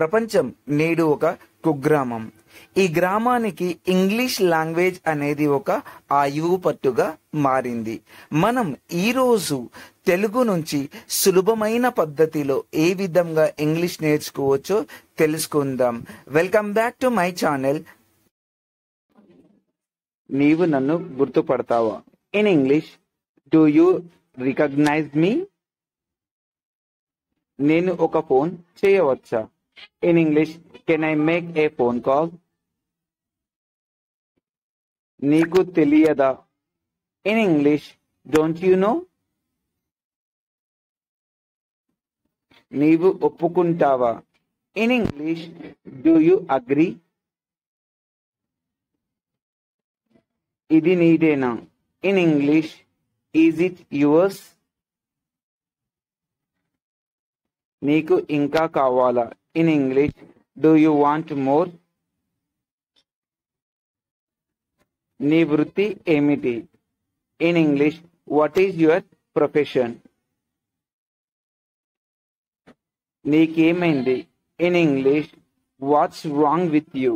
ప్రపంచం నేడు ఒక కుగ్రామం. ఈ గ్రామానికి ఇంగ్లీష్ లాంగ్వేజ్ అనేది ఒక ఆయువు పట్టుగా మారింది. మనం ఈరోజు తెలుగు నుంచి సులభమైన పద్ధతిలో ఏ విధంగా ఇంగ్లీష్ నేర్చుకోవచ్చో తెలుసుకుందాం. Welcome back to my channel. నీవు నన్ను గుర్తుపడతావా? In English, do you recognize me? నేను ఒక ఫోన్ చేయవచ్చా? In English, can I make a phone call? నీకు తెలియదా? In English, don't you know? నీవు ఒప్పుకుంటావా? In English, do you agree? ఇది నీదేనా? In English, is it yours? నీకు ఇంకా కావాలా? In English, do you want more? నీ వృత్తి ఏమిటి? In English, what is your profession? నీకేమైంది? In English, what's wrong with you?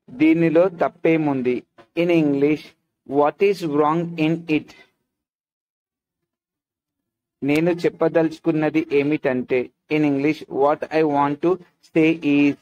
దీనిలో తప్పేముంది? In English, what is wrong in it? నేను చెప్పదలుచుకున్నది ఏమిటంటే, in English, what I want to say is,